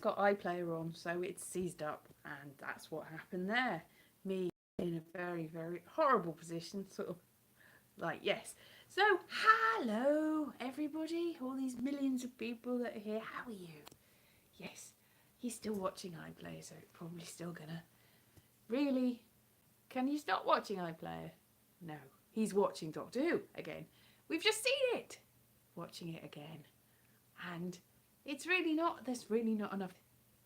got iPlayer on, so it's seized up, and that's what happened there. Me in a very, very horrible position, sort of like, yes. So, hello, everybody, all these millions of people that are here. How are you? Yes, he's still watching iPlayer, so it's probably still gonna. Really? Can you stop watching iPlayer? No, he's watching Doctor Who again. We've just seen it. Watching it again. And it's really not, there's really not enough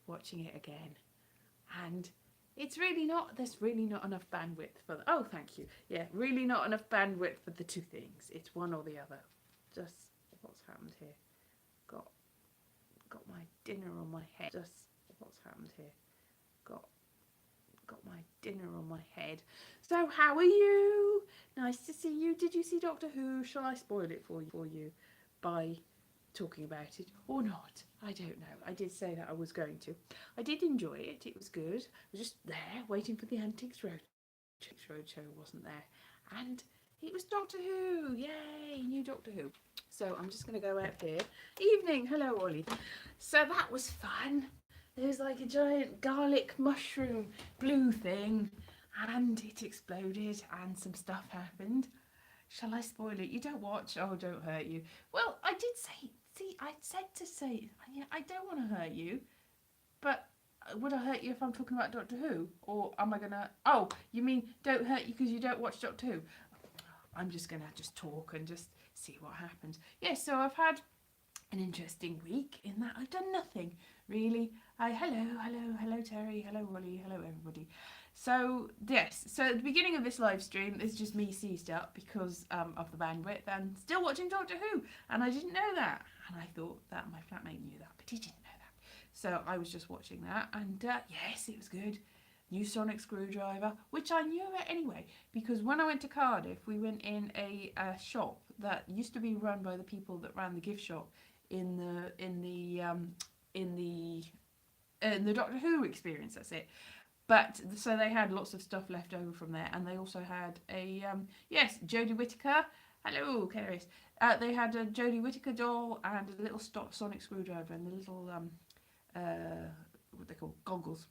watching it again. And it's really not, there's really not enough bandwidth for the, oh, thank you. Yeah, really not enough bandwidth for the two things. It's one or the other. Just, what's happened here? Got my dinner on my head. Just, what's happened here? Got my dinner on my head. So how are you? Nice to see you. Did you see Doctor Who? Shall I spoil it for you by talking about it or not? I don't know. I did say that I was going to. I did enjoy it. It was good. I was just there waiting for the Antiques Roadshow wasn't there. And it was Doctor Who. Yay, new Doctor Who. So I'm just going to go out here. Evening. Hello, Ollie. So that was fun. There was like a giant garlic mushroom blue thing, and it exploded and some stuff happened. Shall I spoil it? You don't watch. Oh, don't hurt you. Well, I did say, see, I said to say, yeah, I don't want to hurt you, but would I hurt you if I'm talking about Doctor Who? Or am I going to, oh, you mean don't hurt you because you don't watch Doctor Who? I'm just going to just talk and just see what happens. Yeah, so I've had an interesting week in that I've done nothing really. Hello Terry, hello Ollie, hello everybody. So yes, so at the beginning of this live stream it's just me seized up because of the bandwidth and still watching Doctor Who, and I didn't know that, and I thought that my flatmate knew that, but he didn't know that. So I was just watching that, and yes, it was good. New sonic screwdriver, which I knew about anyway, because when I went to Cardiff we went in a shop that used to be run by the people that ran the gift shop in the Doctor Who experience. That's it. But so they had lots of stuff left over from there, and they also had a yes, Jodie Whittaker. Hello, Caris. They had a Jodie Whittaker doll and a little sonic screwdriver and the little what they call goggles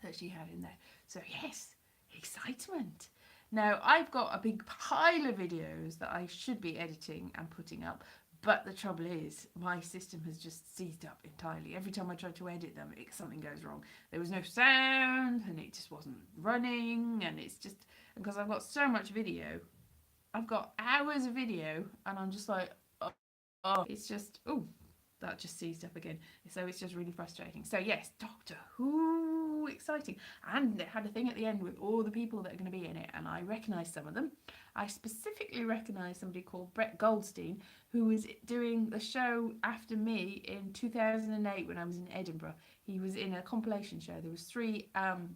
that she had in there. So yes, excitement. Now I've got a big pile of videos that I should be editing and putting up, but the trouble is, my system has just seized up entirely. Every time I try to edit them, something goes wrong. There was no sound, and it just wasn't running, and it's just, because I've got so much video, I've got hours of video, and I'm just like, oh, it's just, oh, that just seized up again. So it's just really frustrating. So yes, Doctor Who, exciting. And it had a thing at the end with all the people that are going to be in it, and I recognised some of them. I specifically recognised somebody called Brett Goldstein, who was doing the show after me in 2008 when I was in Edinburgh. He was in a compilation show. There was 3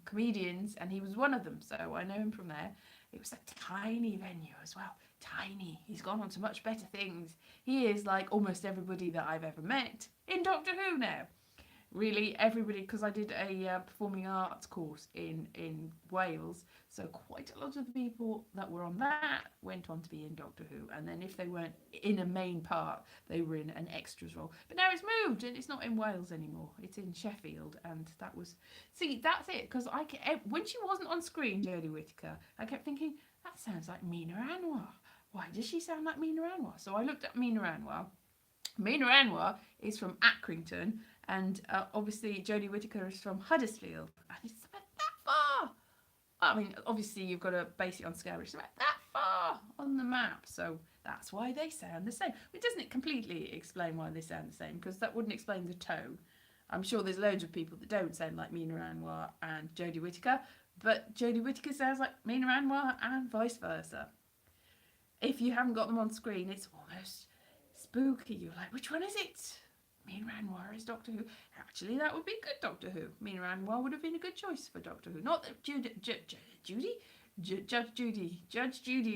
comedians, and he was one of them, so I know him from there. It was a tiny venue as well. Tiny. He's gone on to much better things. He is like almost everybody that I've ever met in Doctor Who now. Really, everybody, because I did a performing arts course in Wales, so quite a lot of the people that were on that went on to be in Doctor Who, and then if they weren't in a main part, they were in an extras role. But now it's moved, and it's not in Wales anymore. It's in Sheffield, and that was, see, that's it, because when she wasn't on screen, Jodie Whittaker, I kept thinking, that sounds like Mina Anwar. Why does she sound like Mina Anwar? So I looked at Mina Anwar. Mina Anwar is from Accrington, and obviously Jodie Whittaker is from Huddersfield, and it's about that far. I mean, obviously you've got to base it on scale, but it's about that far on the map, so that's why they sound the same. It doesn't completely explain why they sound the same, because that wouldn't explain the tone. I'm sure there's loads of people that don't sound like Mina Anwar and Jodie Whittaker, but Jodie Whittaker sounds like Mina Anwar and vice versa. If you haven't got them on screen, it's almost spooky. You're like, which one is it? Mina Anwar is Doctor Who. Actually, that would be good Doctor Who. Mina Anwar would have been a good choice for Doctor Who. Not that Judge Judy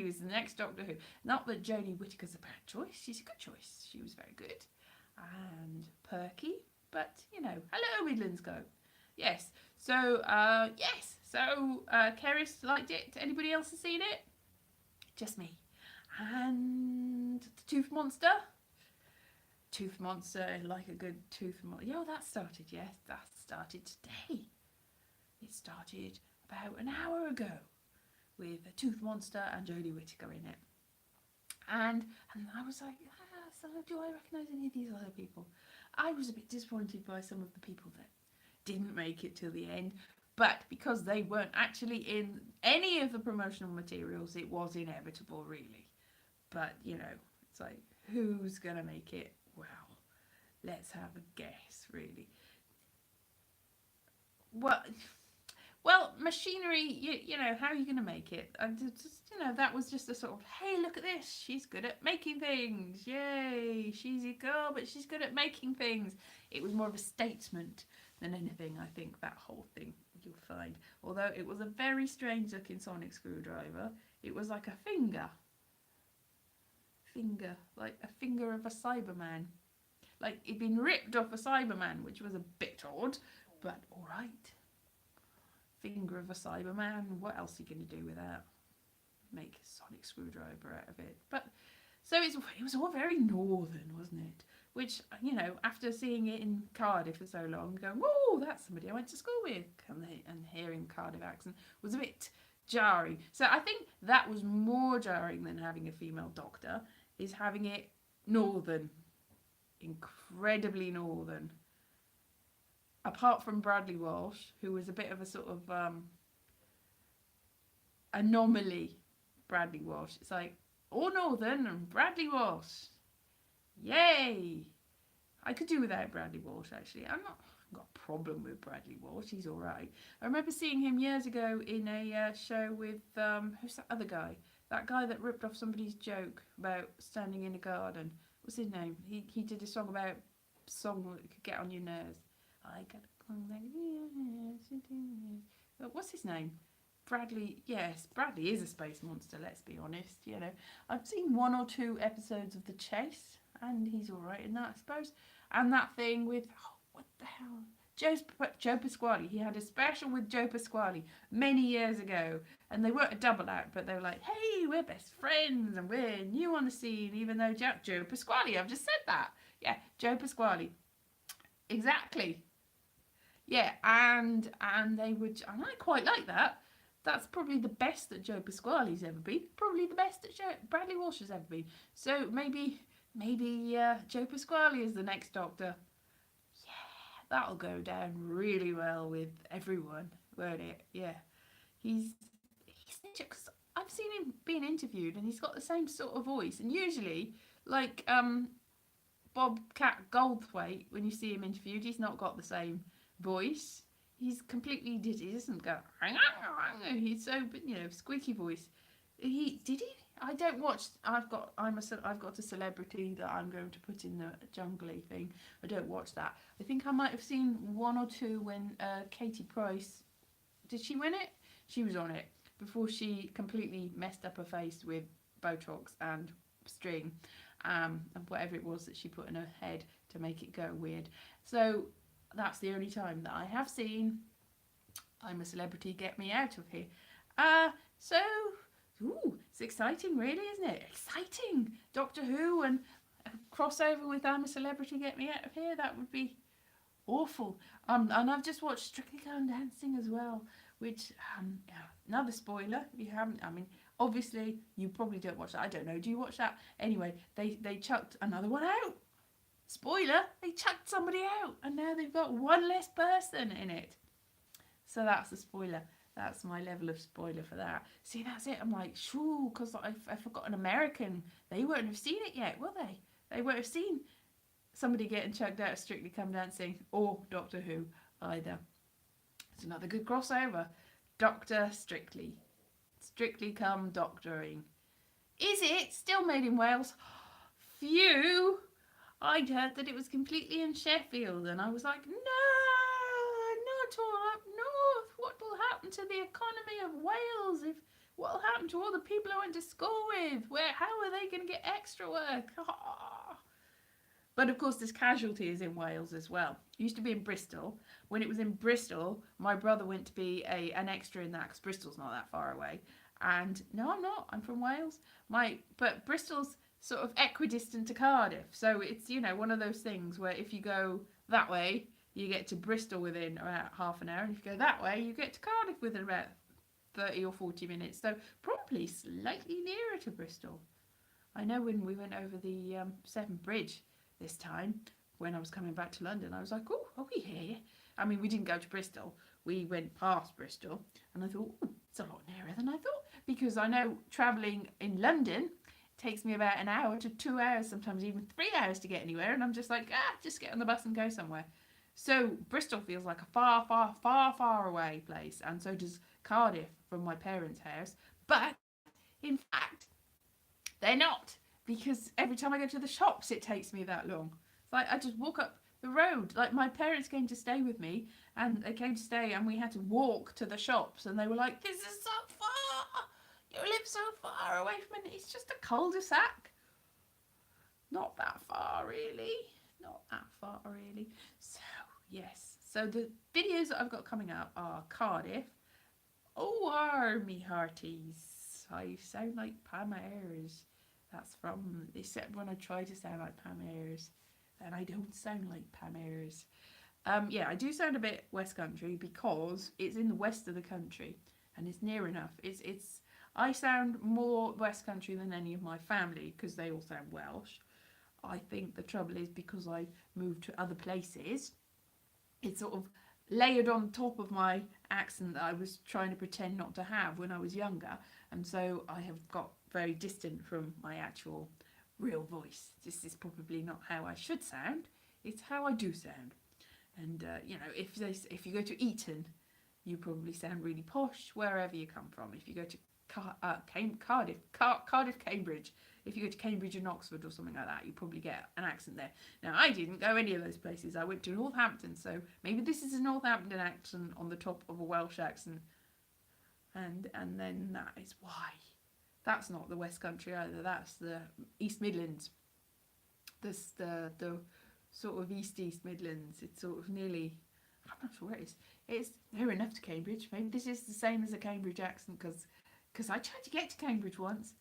was the next Doctor Who. Not that Jodie Whittaker's a bad choice. She's a good choice. She was very good and perky, but you know, hello Midlands Go. Yes. So Keris liked it. Anybody else has seen it? Just me. And the Tooth Monster. Tooth Monster, like a good tooth monster. Yeah, that started, yes, that started today. It started about an hour ago with a Tooth Monster and Jodie Whittaker in it. And I was like, so do I recognise any of these other people? I was a bit disappointed by some of the people that didn't make it till the end, but because they weren't actually in any of the promotional materials, it was inevitable, really. But you know, it's like, who's gonna make it? Well, let's have a guess, really. Well, machinery, you know, how are you going to make it? And just, you know, that was just a sort of, hey, look at this. She's good at making things. Yay. She's a girl, but she's good at making things. It was more of a statement than anything, I think, that whole thing, you'll find. Although it was a very strange looking sonic screwdriver. It was like a finger. Like a finger of a Cyberman. Like it'd been ripped off a Cyberman, which was a bit odd, but all right. Finger of a Cyberman. What else are you going to do with that? Make a sonic screwdriver out of it. But so it was all very northern, wasn't it? Which, you know, after seeing it in Cardiff for so long, going, whoa, that's somebody I went to school with, and hearing Cardiff accent was a bit jarring. So I think that was more jarring than having a female doctor, is having it northern, incredibly northern. Apart from Bradley Walsh, who was a bit of a sort of anomaly. Bradley Walsh. It's like, all northern and Bradley Walsh. Yay! I could do without Bradley Walsh, actually. I've got a problem with Bradley Walsh. He's all right. I remember seeing him years ago in a show with, who's that other guy? That guy that ripped off somebody's joke about standing in a garden. What's his name? He did a song about song that could get on your nerves. I got what's his name? Bradley. Yes, Bradley is a space monster, let's be honest. You know, I've seen 1 or 2 episodes of The Chase, and he's all right in that, I suppose. And that thing with, what the hell? Joe Pasquale. He had a special with Joe Pasquale many years ago, and they weren't a double act, but they were like, hey, we're best friends and we're new on the scene, even though Joe Pasquale, I've just said that. Yeah, Joe Pasquale. Exactly. Yeah, and they would, and I quite like that. That's probably the best that Joe Pasquale's ever been. Probably the best that Bradley Walsh has ever been. So maybe Joe Pasquale is the next Doctor. Yeah, that'll go down really well with everyone, won't it? Yeah, he's because I've seen him being interviewed, and he's got the same sort of voice. And usually, like Bobcat Goldthwait, when you see him interviewed, he's not got the same voice. He's completely he doesn't go. He's so, you know, squeaky voice. He I don't watch. I've got a celebrity that I'm going to put in the jungly thing. I don't watch that. I think I might have seen 1 or 2 when Katie Price, did she win it? She was on it before she completely messed up her face with Botox and string, and whatever it was that she put in her head to make it go weird. So that's the only time that I have seen I'm a Celebrity, Get Me Out of Here. So, it's exciting, really, isn't it? Exciting! Doctor Who and a crossover with I'm a Celebrity, Get Me Out of Here. That would be awful. And I've just watched Strictly Come Dancing as well, which, another spoiler, if you haven't, I mean, obviously, you probably don't watch that. I don't know. Do you watch that? Anyway, they chucked another one out. Spoiler, they chucked somebody out, and now they've got 1 less person in it. So that's the spoiler. That's my level of spoiler for that. See, that's it. I'm like, shoo, because I forgot an American. They won't have seen it yet, will they? They won't have seen somebody getting chucked out of Strictly Come Dancing or Doctor Who either. It's another good crossover. Doctor Strictly. Strictly Come Doctoring. Is it still made in Wales? Phew! I'd heard that it was completely in Sheffield, and I was like, no, not all up north. What will happen to the economy of Wales? What will happen to all the people I went to school with? How are they going to get extra work? But of course, this Casualty is in Wales as well. It used to be in Bristol. When it was in Bristol, my brother went to be an extra in that, because Bristol's not that far away. And no, I'm not. I'm from Wales. But Bristol's sort of equidistant to Cardiff. So it's, you know, one of those things where if you go that way, you get to Bristol within about half an hour, and if you go that way, you get to Cardiff within about 30 or 40 minutes. So probably slightly nearer to Bristol. I know when we went over the Severn Bridge this time, when I was coming back to London, I was like, oh, are we here? I mean, we didn't go to Bristol. We went past Bristol, and I thought, oh, it's a lot nearer than I thought. Because I know travelling in London takes me about an hour to 2 hours, sometimes even 3 hours to get anywhere. And I'm just like, just get on the bus and go somewhere. So Bristol feels like a far, far, far, far away place. And so does Cardiff from my parents' house. But in fact, they're not. Because every time I go to the shops, it takes me that long. It's like I just walk up the road. Like my parents came to stay with me, and they came to stay, and we had to walk to the shops, and they were like, "This is so far. You live so far away from it. It's just a cul-de-sac. Not that far, really. Not that far, really." So yes. So the videos that I've got coming up are Cardiff. Oh, army hearties. I sound like Pam Ayres. That's from, except when I try to sound like Pam Ayres, then I don't sound like Pam Ayres. Yeah, I do sound a bit West Country because it's in the west of the country and it's near enough. I sound more West Country than any of my family because they all sound Welsh. I think the trouble is because I moved to other places, it's sort of layered on top of my accent that I was trying to pretend not to have when I was younger, and so I have got very distant from my actual real voice. This is probably not how I should sound, it's how I do sound. And you know, if you go to Eton, you probably sound really posh wherever you come from. If you go to Cardiff, Cambridge, if you go to Cambridge and Oxford or something like that, you probably get an accent there. Now, I didn't go any of those places. I went to Northampton, so maybe this is a Northampton accent on the top of a Welsh accent, and then that is why. That's not the West Country either. That's the East Midlands. This the sort of East Midlands. It's sort of nearly. I'm not sure where it is. It's near enough to Cambridge. Maybe this is the same as a Cambridge accent because I tried to get to Cambridge once.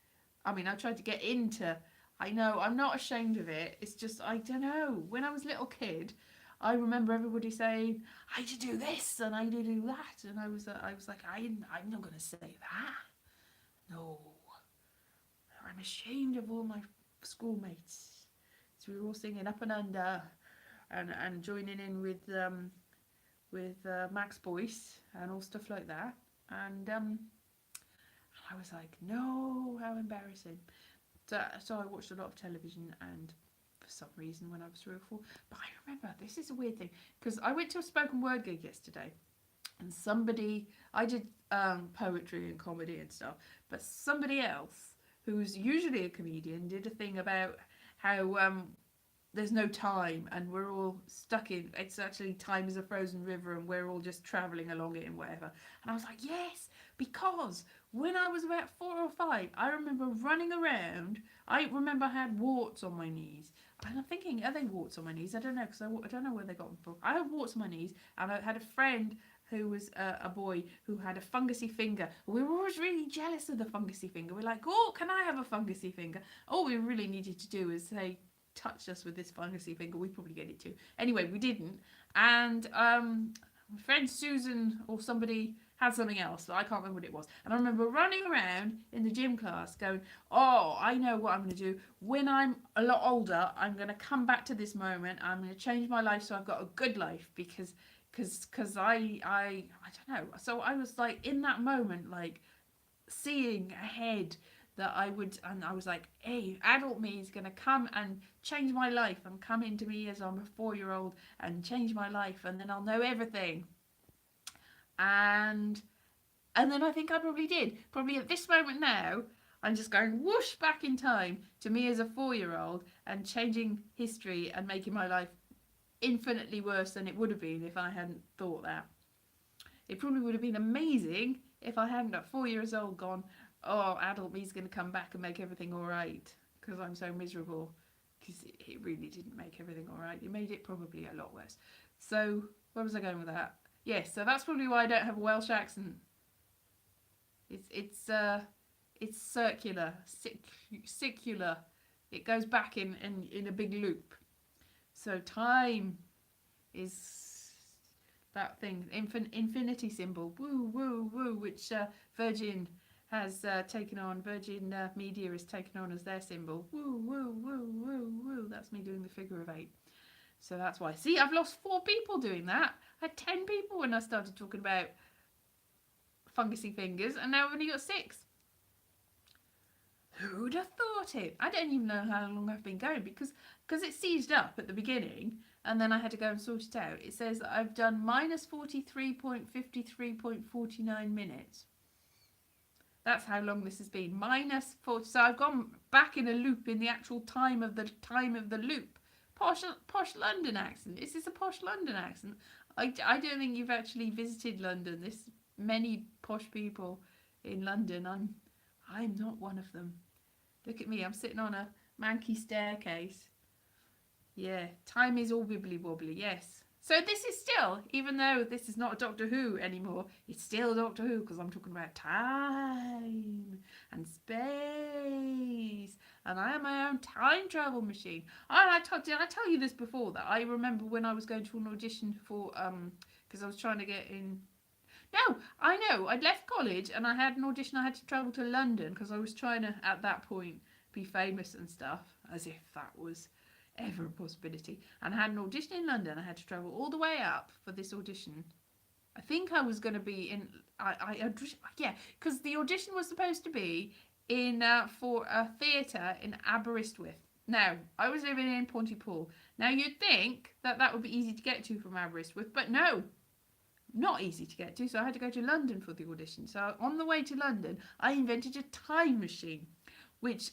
I mean, I tried to get into. I know, I'm not ashamed of it. It's just, I don't know. When I was a little kid, I remember everybody saying, I had to do this and I had to do that. And I was like, I'm not going to say that. No. I'm ashamed of all my schoolmates. So we were all singing Up and Under and joining in with Max Boyce and all stuff like that. And I was like, no, how embarrassing. So I watched a lot of television, and for some reason when I was 3 or 4, but I remember, this is a weird thing, because I went to a spoken word gig yesterday, and I did poetry and comedy and stuff, but somebody else, who's usually a comedian, did a thing about how there's no time and we're all stuck in, it's actually time is a frozen river and we're all just travelling along it and whatever. And I was like, yes, because when I was about 4 or 5, I remember running around. I remember I had warts on my knees. And I'm thinking, are they warts on my knees? I don't know, because I don't know where they got them from. I had warts on my knees, and I had a friend who was a boy who had a fungusy finger. We were always really jealous of the fungusy finger. We're like, oh, can I have a fungusy finger? All we really needed to do is say, touch us with this fungusy finger. We'd probably get it too. Anyway, we didn't. And my friend Susan or somebody had something else, but I can't remember what it was. And I remember running around in the gym class going, oh, I know what I'm going to do. When I'm a lot older, I'm going to come back to this moment. I'm going to change my life so I've got a good life because I don't know. So I was like in that moment, like seeing ahead that I would, and I was like, hey, adult me is going to come and change my life and come into me as I'm a 4-year-old and change my life, and then I'll know everything. And then I think I probably did. Probably at this moment now, I'm just going whoosh back in time to me as a 4-year-old and changing history and making my life infinitely worse than it would have been if I hadn't thought that. It probably would have been amazing if I hadn't at 4 years old gone, oh, adult me's going to come back and make everything all right because I'm so miserable. Because it really didn't make everything all right. It made it probably a lot worse. So where was I going with that? Yes, so that's probably why I don't have a Welsh accent. It's circular, secular. It goes back in a big loop. So time is that thing, infinity symbol, woo, woo, woo, which Virgin has taken on, Virgin Media has taken on as their symbol. Woo, woo, woo, woo, woo. That's me doing the figure of 8. So that's why. See, I've lost 4 people doing that. I had 10 people when I started talking about fungusy fingers, and now I've only got 6. Who'd have thought it? I don't even know how long I've been going because it seized up at the beginning and then I had to go and sort it out. It says that I've done minus 43.53.49 minutes. That's how long this has been. Minus 40. So I've gone back in a loop in the actual time of the loop. Posh London accent. Is this a posh London accent? I don't think you've actually visited London. There's many posh people in London. I'm not one of them. Look at me, I'm sitting on a manky staircase. Yeah, time is all wibbly wobbly, yes. So this is still, even though this is not a Doctor Who anymore, it's still Doctor Who because I'm talking about time and space. And I am my own time travel machine. Did I tell you this before? That I remember when I was going to an audition for, because I was trying to get in. No, I know. I'd left college and I had an audition. I had to travel to London because I was trying to, at that point, be famous and stuff, as if that was ever a possibility. And I had an audition in London. I had to travel all the way up for this audition. I think I was going to be in, because the audition was supposed to be in for a theatre in Aberystwyth. Now, I was living in Pontypool. Now, you'd think that would be easy to get to from Aberystwyth, but no. Not easy to get to, so I had to go to London for the audition. So on the way to London, I invented a time machine, which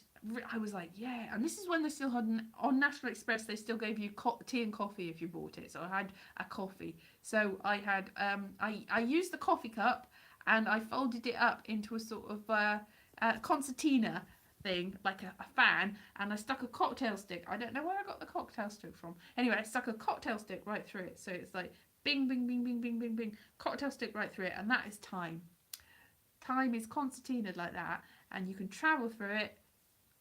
I was like, yeah. And this is when they still had, on National Express, they still gave you tea and coffee if you bought it. So I had a coffee. So I had, I used the coffee cup and I folded it up into a sort of concertina thing, like a fan, and I stuck a cocktail stick. I don't know where I got the cocktail stick from. Anyway, I stuck a cocktail stick right through it. So it's like, bing, bing, bing, bing, bing, bing, bing. Cocktail stick right through it, and that is time. Time is concertinaed like that, and you can travel through it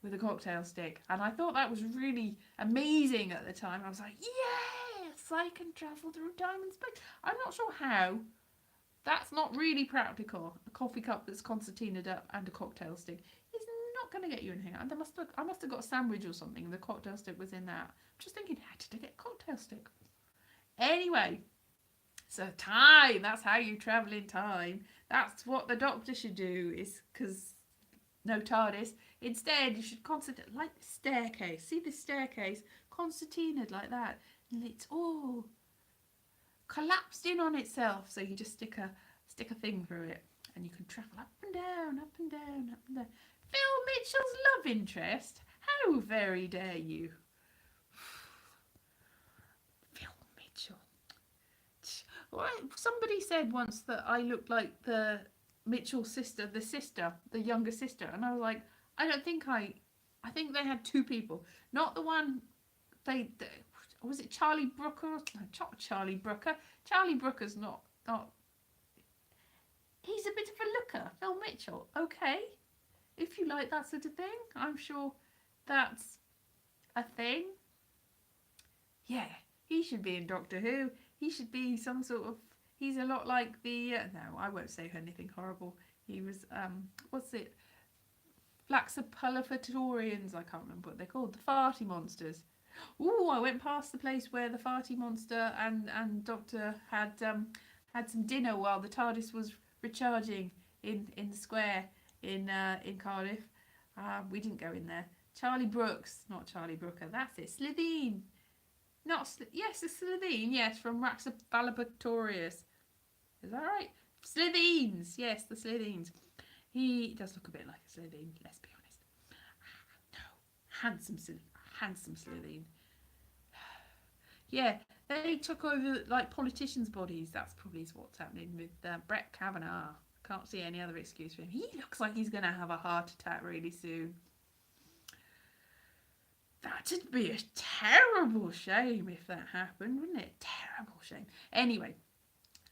with a cocktail stick. And I thought that was really amazing at the time. I was like, yes, I can travel through time and space. I'm not sure how. That's not really practical. A coffee cup that's concertinaed up and a cocktail stick is not going to get you anything. I must have got a sandwich or something. The cocktail stick was in that. I'm just thinking, how did I get a cocktail stick? Anyway. So time, that's how you travel in time. That's what the Doctor should do, is because no TARDIS. Instead, you should concentrate, like the staircase. See the staircase? Concertinaed like that. And it's all collapsed in on itself. So you just stick a thing through it. And you can travel up and down, up and down, up and down. Phil Mitchell's love interest? How very dare you? Somebody said once that I looked like the Mitchell sister, the younger sister, and I was like, I think they had 2 people, not the one was it Charlie Brooker? No, not Charlie Brooker. Charlie Brooker's not. He's a bit of a looker, Phil Mitchell. Okay, if you like that sort of thing, I'm sure that's a thing. Yeah, he should be in Doctor Who. He should be some sort of, he's a lot like the, no, I won't say anything horrible. He was, what's it? Flaxipulatorians, I can't remember what they're called. The farty monsters. Ooh, I went past the place where the farty monster and Doctor had some dinner while the TARDIS was recharging in the square in Cardiff. We didn't go in there. Charlie Brooks, not Charlie Brooker, that's it. Slitheen. Yes, it's Slitheen. Yes, from Raxipalapatorius. Is that right? Slitheen's. Yes, the Slitheen's. He does look a bit like a Slitheen, let's be honest. No, handsome Slitheen. Yeah, they took over like politicians' bodies. That's probably what's happening with Brett Kavanaugh. Can't see any other excuse for him. He looks like he's going to have a heart attack really soon. That'd be a terrible shame if that happened, wouldn't it? Terrible shame. Anyway,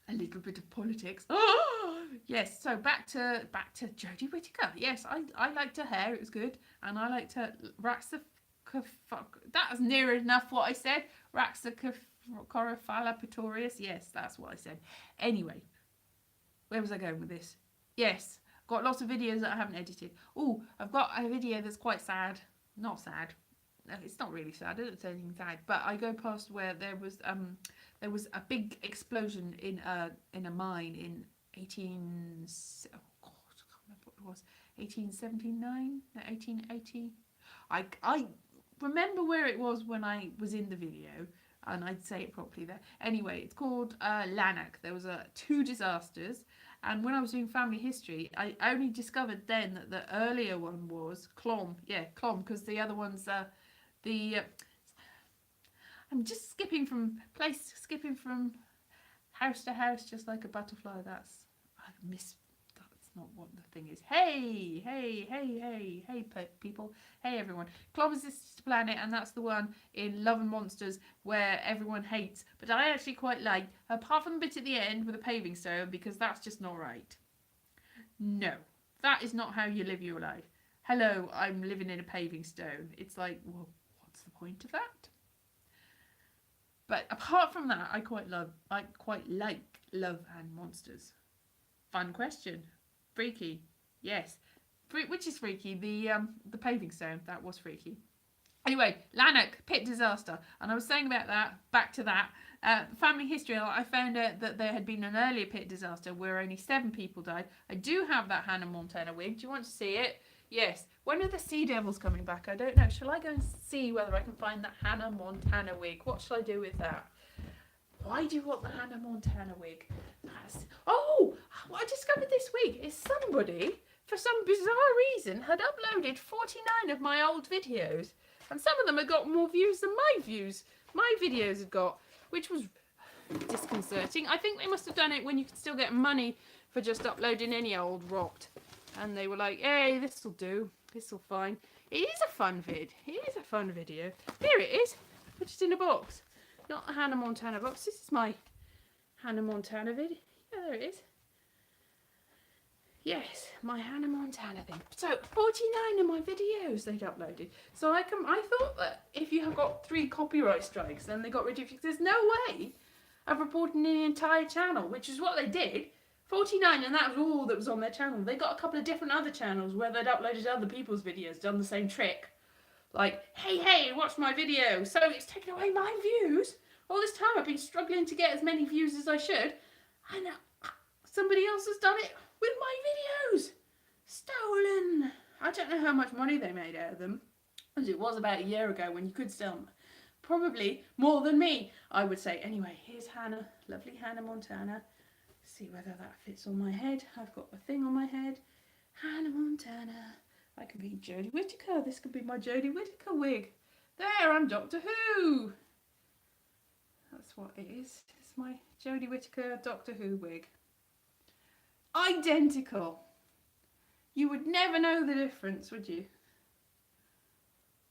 a little bit of politics. Oh, yes. So back to Jodie Whittaker. Yes, I liked her hair. It was good, and I liked her That was near enough what I said. Raxacophala Pretorius. Yes, that's what I said. Anyway, where was I going with this? Yes, got lots of videos that I haven't edited. Oh, I've got a video that's quite sad. Not sad. No, it's not really sad. I don't say anything sad. But I go past where there was a big explosion in a mine in 18. Oh God, I can't remember what it was. 1879, 1880. I remember where it was when I was in the video, and I'd say it properly there. Anyway, it's called Lanark. There was 2 disasters, and when I was doing family history, I only discovered then that the earlier one was Clom. Yeah, Clom, because the other one's I'm just skipping from house to house, just like a butterfly. That's not what the thing is. Hey, people. Hey, everyone. Clom is this planet, and that's the one in Love and Monsters where everyone hates. But I actually quite like, apart from the bit at the end with the paving stone, because that's just not right. No, that is not how you live your life. Hello, I'm living in a paving stone. It's like, well, what's the point of that? But apart from that, I quite like Love and Monsters. Fun question. Freaky. Yes. Which is freaky? The paving stone. That was freaky. Anyway, Lanark, pit disaster. And I was saying about that, back to that. Family history, I found out that there had been an earlier pit disaster where only 7 people died. I do have that Hannah Montana wig. Do you want to see it? Yes. When are the Sea Devils coming back? I don't know. Shall I go and see whether I can find that Hannah Montana wig? What shall I do with that? Why do you want the Hannah Montana wig? Oh, what I discovered this week is somebody, for some bizarre reason, had uploaded 49 of my old videos. And some of them had got more views than my videos had got, which was disconcerting. I think they must have done it when you could still get money for just uploading any old rot. And they were like, hey, this'll do. This'll fine. It is a fun vid. It is a fun video. Here it is. Put it in a box. Not the Hannah Montana box. This is my Hannah Montana vid. Yeah, there it is. Yes, my Hannah Montana thing. So 49 of my videos they'd uploaded. So I thought that if you have got 3 copyright strikes, then they got rid of you. There's no way of reporting the entire channel, which is what they did. 49, and that was all that was on their channel. They got a couple of different other channels where they'd uploaded other people's videos, done the same trick. Like, hey, watch my video. So it's taken away my views. All this time I've been struggling to get as many views as I should. And somebody else has done it with my videos. Stolen. I don't know how much money they made out of them. As it was about a year ago when you could sell them. Probably more than me, I would say. Anyway, here's Hannah. Lovely Hannah Montana. See whether that fits on my head. I've got a thing on my head. Hannah Montana. I could be Jodie Whittaker. This could be my Jodie Whittaker wig. There, I'm Doctor Who. That's what it is. It's my Jodie Whittaker Doctor Who wig. Identical. You would never know the difference, would you?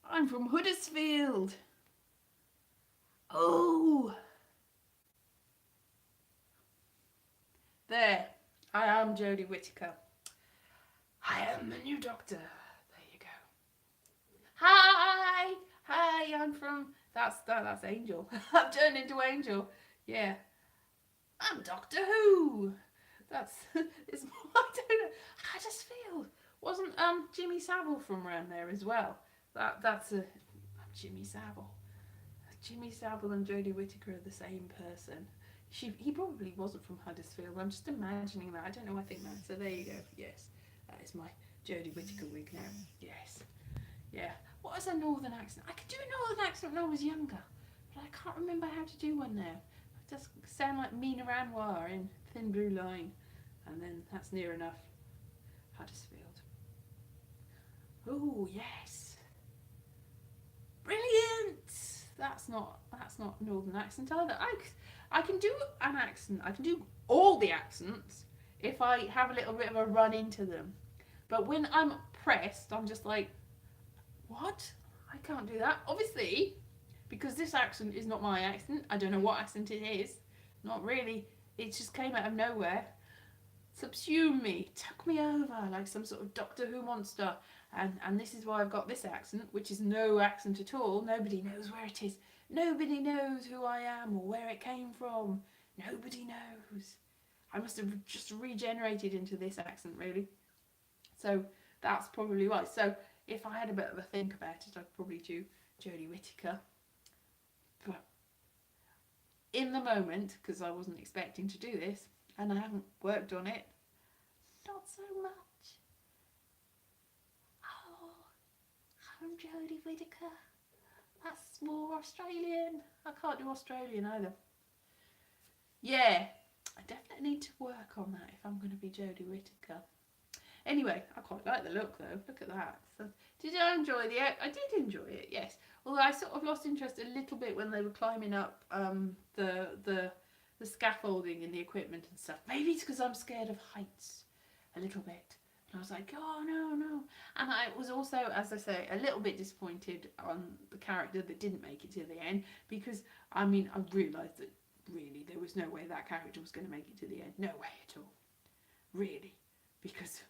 I'm from Huddersfield. Oh. There. I am Jodie Whittaker. I am the new Doctor. There you go. Hi, I'm from. That's Angel. I've turned into Angel. Yeah, I'm Doctor Who. That's. It's. I don't know. Huddersfield. Wasn't Jimmy Savile from around there as well? That's a. Jimmy Savile. Jimmy Savile and Jodie Whittaker are the same person. He probably wasn't from Huddersfield. I'm just imagining that. I don't know. I think that. So there you go. Yes. That is my Jodie Whittaker wig now. Yes. Yeah. What is a northern accent? I could do a northern accent when I was younger, but I can't remember how to do one now. I just sound like Mina Ranoir in Thin Blue Line, and then that's near enough. Huddersfield. Oh yes. Brilliant. That's not northern accent either. I can do an accent. I can do all the accents if I have a little bit of a run into them. But when I'm pressed, I'm just like, what? I can't do that. Obviously, because this accent is not my accent. I don't know what accent it is. Not really. It just came out of nowhere. Subsumed me. Took me over like some sort of Doctor Who monster. And this is why I've got this accent, which is no accent at all. Nobody knows where it is. Nobody knows who I am or where it came from. Nobody knows. I must have just regenerated into this accent, really. So that's probably why. So if I had a bit of a think about it, I'd probably do Jodie Whittaker. But in the moment, because I wasn't expecting to do this, and I haven't worked on it, not so much. Oh, I'm Jodie Whittaker. That's more Australian. I can't do Australian either. Yeah, I definitely need to work on that if I'm going to be Jodie Whittaker. Anyway, I quite like the look though. Look at that. So, did I enjoy the? I did enjoy it, yes. Although I sort of lost interest a little bit when they were climbing up the scaffolding and the equipment and stuff. Maybe it's because I'm scared of heights a little bit. And I was like, oh no. And I was also, as I say, a little bit disappointed on the character that didn't make it to the end, because I mean, I realised that really there was no way that character was going to make it to the end. No way at all. Really. Because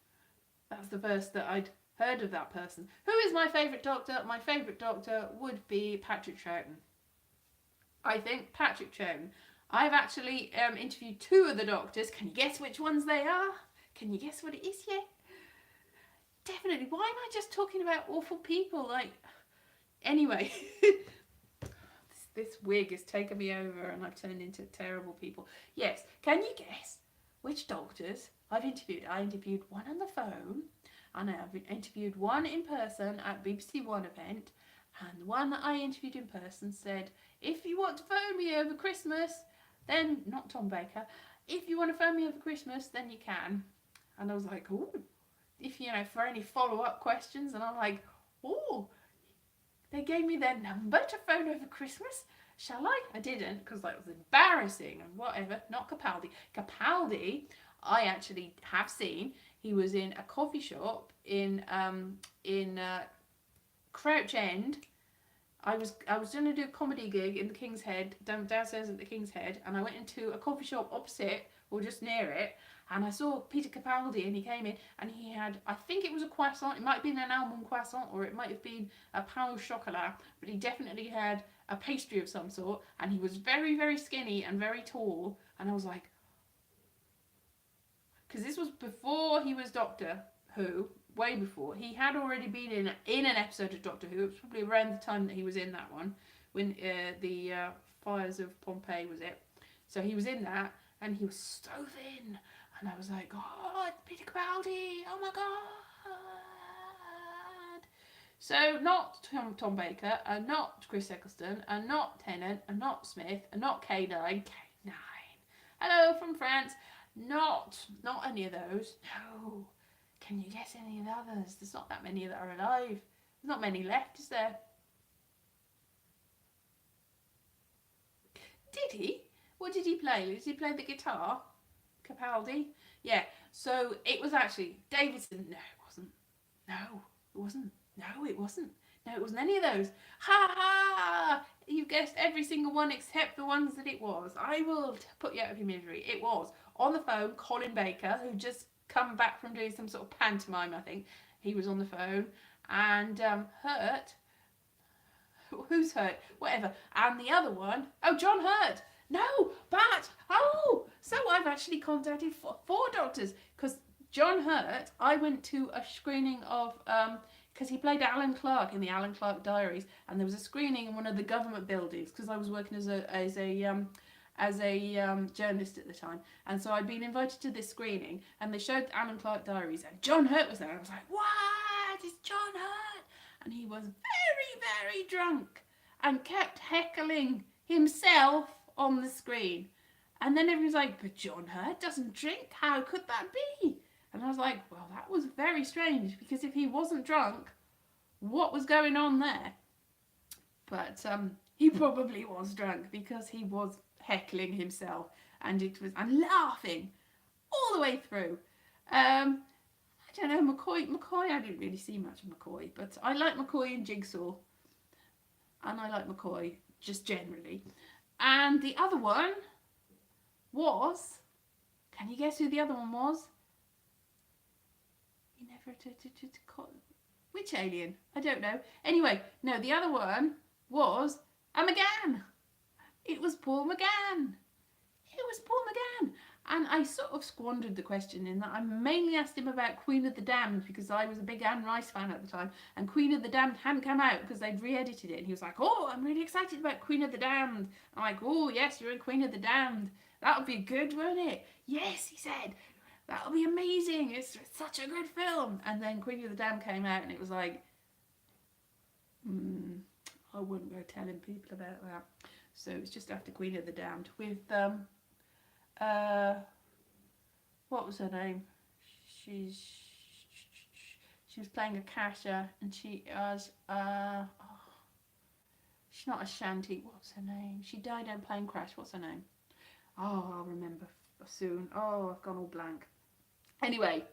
that's the first that I'd heard of that person. Who is my favourite Doctor? My favourite Doctor would be Patrick Troughton. I think Patrick Troughton. I've actually interviewed 2 of the Doctors. Can you guess which ones they are? Can you guess what it is yet? Definitely. Why am I just talking about awful people? Like, anyway. This wig has taken me over and I've turned into terrible people. Yes. Can you guess which Doctors I've interviewed? I interviewed one on the phone, and I've interviewed one in person at BBC One event, and the one that I interviewed in person said, if you want to phone me over Christmas, then, not Tom Baker, if you want to phone me over Christmas, then you can. And I was like, oh, if, you know, for any follow-up questions, and I'm like, oh, they gave me their number to phone over Christmas. Shall I? I didn't, because that was embarrassing and whatever. Not Capaldi. Capaldi, I actually have seen. He was in a coffee shop in Crouch End. I was going to do a comedy gig in the King's Head, downstairs at the King's Head, and I went into a coffee shop opposite, or just near it, and I saw Peter Capaldi, and he came in, and he had, I think it was a croissant, it might have been an almond croissant, or it might have been a pain au chocolat, but he definitely had a pastry of some sort, and he was very, very skinny and very tall, and I was like, because this was before he was Doctor Who, way before. He had already been in an episode of Doctor Who. It was probably around the time that he was in that one, when the Fires of Pompeii was it. So he was in that, and he was so thin, and I was like, oh, it's Peter Capaldi, oh my god. So not Tom Baker, and not Chris Eccleston, and not Tennant, and not Smith, and not K9. K9. Hello from France. Not any of those. No. Can you guess any of the others? There's not that many that are alive. There's not many left, is there? Did he? What did he play? Did he play the guitar? Capaldi? Yeah. So it was actually Davidson. No, it wasn't. No, it wasn't. No, it wasn't. No, it wasn't any of those. Ha ha! You've guessed every single one except the ones that it was. I will put you out of your misery. It was, on the phone, Colin Baker, who just come back from doing some sort of pantomime, I think. He was on the phone. And Hurt. Who's Hurt? Whatever. And the other one, oh, John Hurt. No, but, oh, so I've actually contacted 4 doctors. Because John Hurt, I went to a screening of... because he played Alan Clark in the Alan Clark Diaries, and there was a screening in one of the government buildings, because I was working as a journalist at the time, and so I'd been invited to this screening, and they showed Alan Clark Diaries, and John Hurt was there, and I was like, what? It's John Hurt? And he was very, very drunk, and kept heckling himself on the screen, and then everyone's like, but John Hurt doesn't drink, how could that be? And I was like, well, that was very strange, because if he wasn't drunk, what was going on there? But he probably was drunk, because he was heckling himself, and laughing all the way through. I don't know, McCoy, I didn't really see much of McCoy, but I like McCoy and Jigsaw, and I like McCoy just generally. And the other one was, can you guess who the other one was? He never Which alien? I don't know. Anyway, no, the other one was a McGann. It was Paul McGann. It was Paul McGann. And I sort of squandered the question in that I mainly asked him about Queen of the Damned because I was a big Anne Rice fan at the time, and Queen of the Damned hadn't come out because they'd re-edited it. And he was like, "Oh, I'm really excited about Queen of the Damned." I'm like, "Oh, yes, you're in Queen of the Damned. That'll be good, won't it?" "Yes," he said. "That'll be amazing. It's such a good film." And then Queen of the Damned came out, and it was like, I wouldn't go telling people about that. So it was just after Queen of the Damned with what was her name? She was playing a Kasha, and she was she's not a Shanti. What's her name? She died in a plane crash. What's her name? Oh, I'll remember soon. Oh, I've gone all blank. Anyway,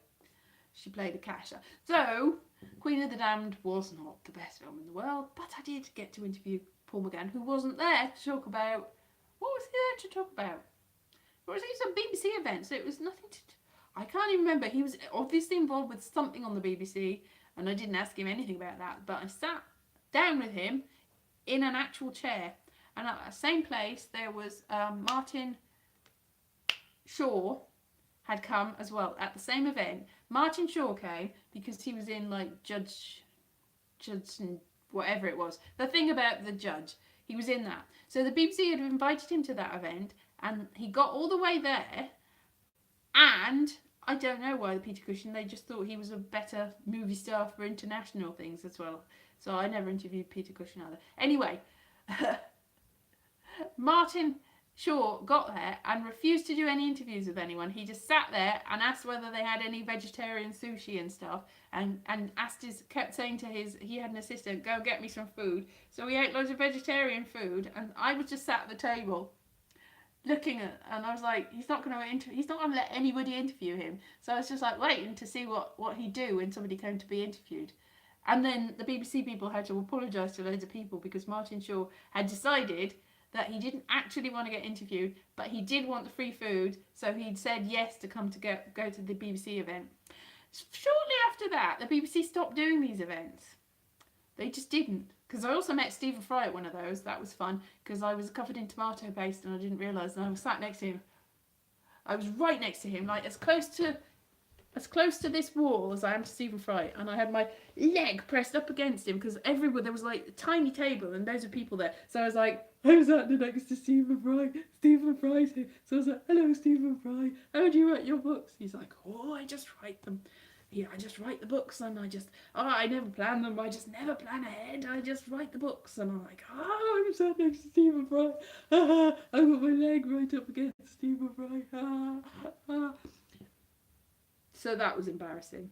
she played a Kasha. So Queen of the Damned was not the best film in the world, but I did get to interview Paul McGann, who wasn't there to talk about. What was he there to talk about? Or was it some BBC event? So it was nothing to. I can't even remember. He was obviously involved with something on the BBC, and I didn't ask him anything about that. But I sat down with him in an actual chair, and at the same place there was Martin Shaw had come as well at the same event. Martin Shaw came because he was in like Judge and whatever it was. The thing about the judge, he was in that. So the BBC had invited him to that event, and he got all the way there, and I don't know why the Peter Cushing, they just thought he was a better movie star for international things as well. So I never interviewed Peter Cushing either. Anyway, Martin Shaw got there and refused to do any interviews with anyone. He just sat there and asked whether they had any vegetarian sushi and stuff, and kept saying to he had an assistant, "Go get me some food." So we ate loads of vegetarian food, and I was just sat at the table looking at, and I was like, he's not going to let anybody interview him. So I was just like waiting to see what he'd do when somebody came to be interviewed. And then the BBC people had to apologise to loads of people because Martin Shaw had decided that he didn't actually want to get interviewed, but he did want the free food, so he'd said yes to come to go to the BBC event. Shortly after that, the BBC stopped doing these events. They just didn't. Because I also met Stephen Fry at one of those. That was fun, because I was covered in tomato paste and I didn't realise, and I was sat next to him. I was right next to him, like as close to this wall as I am to Stephen Fry, and I had my leg pressed up against him because everywhere there was like a tiny table and loads of people there. So I was like, I was sat next to Stephen Fry. Stephen Fry's here. So I was like, "Hello, Stephen Fry. How do you write your books?" He's like, "Oh, I just write them. Yeah, I just write the books, and I never plan them. I just never plan ahead. I just write the books." And I'm like, "Oh, I'm sat next to Stephen Fry. I got my leg right up against Stephen Fry." So that was embarrassing.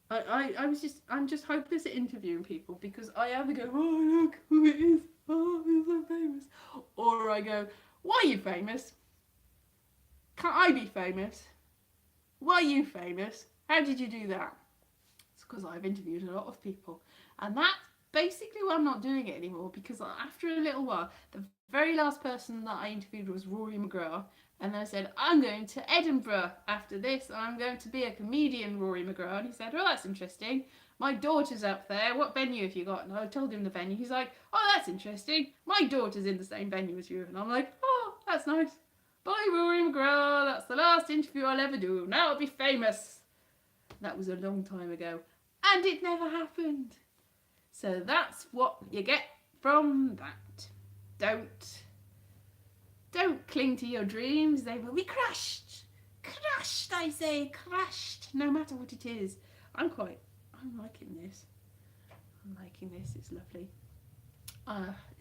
I'm just hopeless at interviewing people because I either go, "Oh, look who it is. Oh, he's so famous," or I go, "Why are you famous? Can't I be famous? Why are you famous? How did you do that?" It's because I've interviewed a lot of people, and that's basically why I'm not doing it anymore, because after a little while, the very last person that I interviewed was Rory McGrath, and then I said, "I'm going to Edinburgh after this, and I'm going to be a comedian, Rory McGrath." And he said, "Oh, that's interesting. My daughter's up there. What venue have you got?" And I told him the venue. He's like, "Oh, that's interesting. My daughter's in the same venue as you." And I'm like, "Oh, that's nice. Bye, Rory McGrath. That's the last interview I'll ever do. Now I'll be famous." That was a long time ago, and it never happened. So that's what you get from that. Don't cling to your dreams. They will be crushed. Crushed, I say, crushed. No matter what it is. I'm liking this. It's lovely.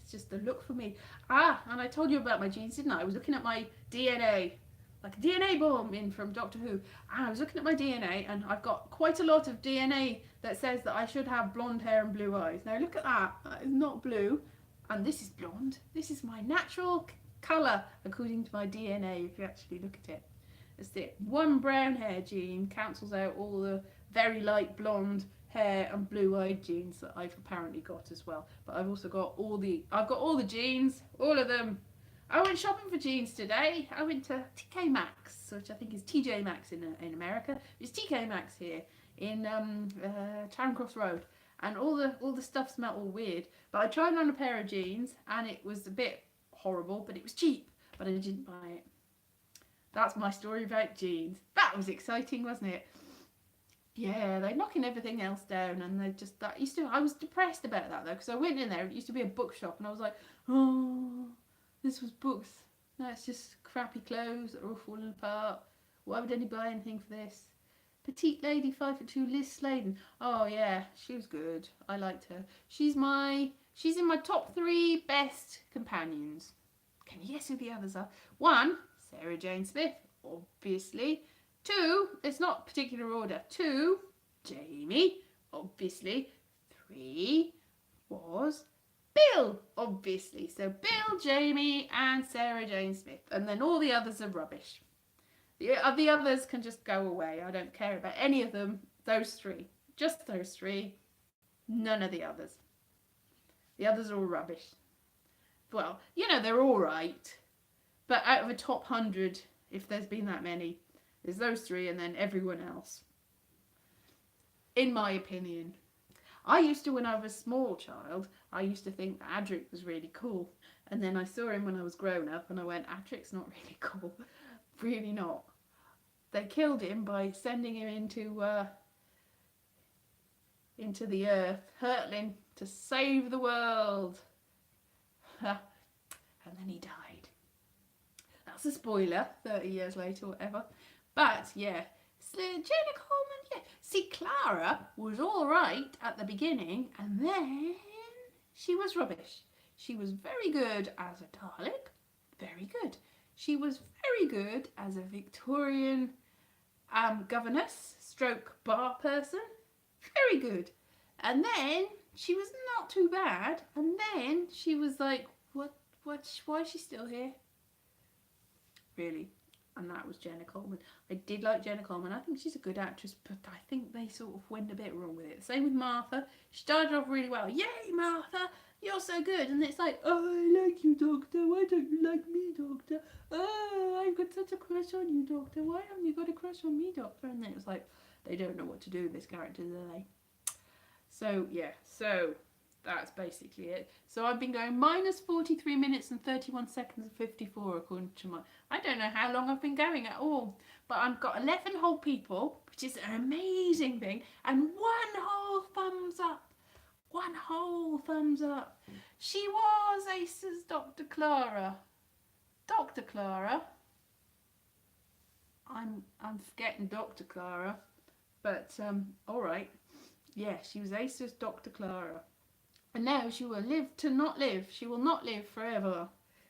It's just the look for me. And I told you about my genes, didn't I? I was looking at my DNA, like a DNA bomb in from Doctor Who. And I was looking at my DNA, and I've got quite a lot of DNA that says that I should have blonde hair and blue eyes. Now look at that. That is not blue, and this is blonde. This is my natural colour according to my DNA. If you actually look at it, it's the one brown hair gene cancels out all the very light blonde hair and blue-eyed genes that I've apparently got as well. But I've also got all the genes, all of them. I went shopping for jeans today. I went to TK Maxx, which I think is TJ Maxx in America. It's TK Maxx here in Charing Cross Road, and all the stuff smelled all weird. But I tried on a pair of jeans, and it was a bit horrible, but it was cheap. But I didn't buy it. That's my story about jeans. That was exciting, wasn't it? Yeah, they're knocking everything else down, and they just that used to. I was depressed about that though, because I went in there. It used to be a bookshop, and I was like, oh, this was books. No, it's just crappy clothes that are all falling apart. Why would anybody buy anything for this? Petite lady, 5'2", Liz Sladen. Oh yeah, she was good. I liked her. She's in my top 3 best companions. Can you guess who the others are? 1, Sarah Jane Smith, obviously. 2, it's not particular order. 2, Jamie, obviously. 3 was Bill, obviously. So Bill, Jamie, and Sarah Jane Smith. And then all the others are rubbish. The others can just go away. I don't care about any of them. Those 3. Just those 3. None of the others. The others are all rubbish. Well, you know, they're all right. But out of a top 100, if there's been that many, there's those 3 and then everyone else. In my opinion. I used to, when I was a small child, I used to think that Adric was really cool. And then I saw him when I was grown up and I went, Adric's not really cool. Really not. They killed him by sending him into the earth, hurtling to save the world. And then he died. That's a spoiler, 30 years later or whatever. But yeah, Jenna Coleman, yeah. See, Clara was all right at the beginning, and then she was rubbish. She was very good as a Dalek, very good. She was very good as a Victorian governess stroke bar person. Very good. And then she was not too bad. And then she was like, why is she still here? Really. And that was Jenna Coleman. I did like Jenna Coleman. I think she's a good actress, but I think they sort of went a bit wrong with it. Same with Martha. She started off really well. Yay, Martha! You're so good. And it's like, oh, I like you, Doctor. Why don't you like me, Doctor? Oh, I've got such a crush on you, Doctor. Why haven't you got a crush on me, Doctor? And then it was like, they don't know what to do with this character, do they? So, yeah. So, that's basically it. So, I've been going minus 43 minutes and 31 seconds and 54 according to my... I don't know how long I've been going at all. But I've got 11 whole people, which is an amazing thing. And 1 whole thumbs up. 1 whole thumbs up. She was Ace's Dr. Clara. Dr. Clara. I'm forgetting Dr. Clara. But, alright. Yeah, she was Ace's Dr. Clara. And now she will live to not live. She will not live forever.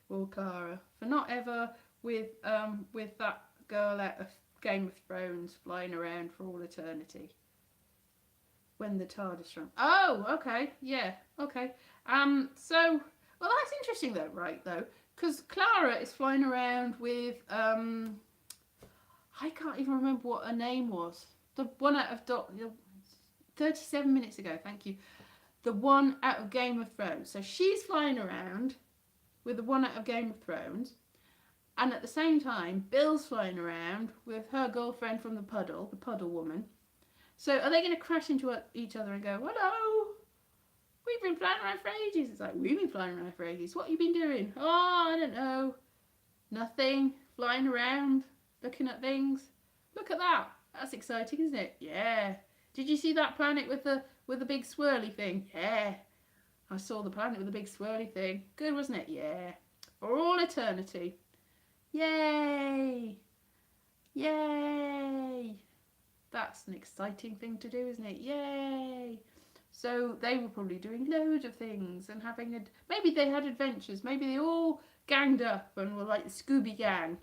Will Clara. For not ever with that girl out of Game of Thrones flying around for all eternity. When the TARDIS shrunk. Oh, okay, yeah, okay. So, well, that's interesting though, right, though, because Clara is flying around with, I can't even remember what her name was. The one out of 37 minutes ago, thank you. The one out of Game of Thrones. So she's flying around with the one out of Game of Thrones, and at the same time, Bill's flying around with her girlfriend from the Puddle woman. So are they going to crash into each other and go, hello, we've been flying around for ages? It's like, we've been flying around for ages. What have you been doing? Oh, I don't know. Nothing. Flying around, looking at things. Look at that. That's exciting, isn't it? Yeah. Did you see that planet with the big swirly thing? Yeah. I saw the planet with the big swirly thing. Good, wasn't it? Yeah. For all eternity. Yay. Yay. That's an exciting thing to do, isn't it? Yay! So they were probably doing loads of things and having maybe they had adventures. Maybe they all ganged up and were like the Scooby Gang.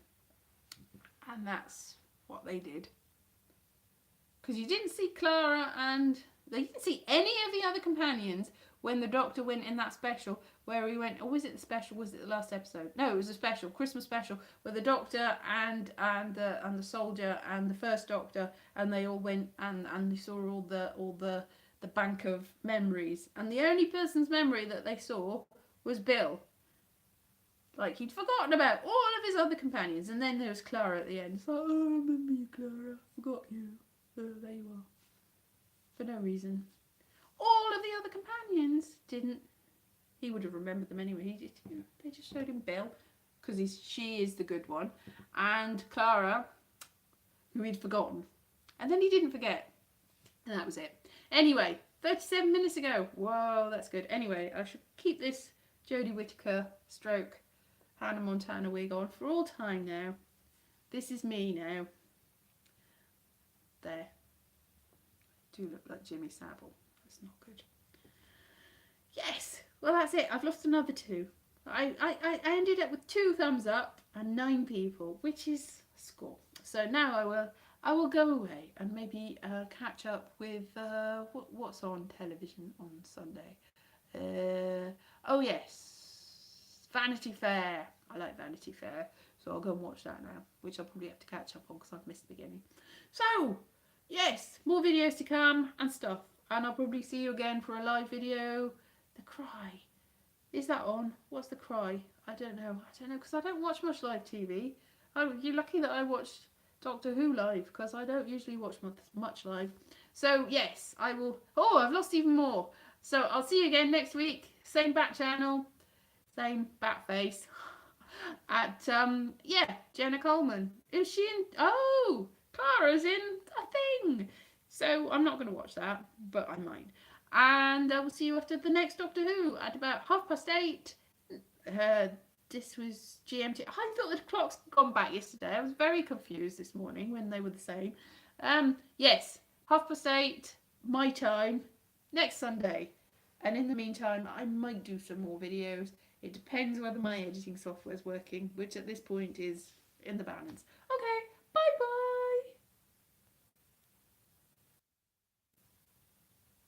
And that's what they did. Because you didn't see Clara and they didn't see any of the other companions when the Doctor went in that special where he went, or was it the special, was it the last episode? No, it was a special, Christmas special, where the Doctor and the soldier and the first Doctor, and they all went and they saw all the bank of memories. And the only person's memory that they saw was Bill. Like, he'd forgotten about all of his other companions, and then there was Clara at the end. It's like, oh, I remember you, Clara, I forgot you. Oh, there you are. for no reason. All of the other companions didn't. He would have remembered them anyway. He just, you know, they just showed him Bill because she is the good one, and Clara, who he'd forgotten, and then he didn't forget, and that was it. Anyway, 37 minutes ago. Whoa, that's good. Anyway, I should keep this Jodie Whittaker stroke Hannah Montana wig on for all time now. This is me now. There. I do look like Jimmy Savile. That's not good. Yes. Well, that's it. I've lost another 2. I ended up with 2 thumbs up and 9 people, which is a score. So now I will go away and maybe catch up with what's on television on Sunday. Oh yes, Vanity Fair. I like Vanity Fair, so I'll go and watch that now, which I'll probably have to catch up on because I've missed the beginning. So yes, more videos to come and stuff, and I'll probably see you again for a live video. The Cry. Is that on? What's The Cry? I don't know because I don't watch much live TV. You're lucky that I watched Doctor Who live because I don't usually watch much live. So yes, I will. Oh, I've lost even more. So I'll see you again next week. Same back channel, same back face. At yeah, Jenna Coleman. Is she in? Oh, Clara's in a thing. So I'm not going to watch that, but I might. And I will see you after the next Doctor Who at about 8:30. This was GMT. I thought the clock's gone back yesterday. I was very confused this morning when they were the same. Yes, 8:30 my time next Sunday. And in the meantime, I might do some more videos. It depends whether my editing software is working, which at this point is in the balance.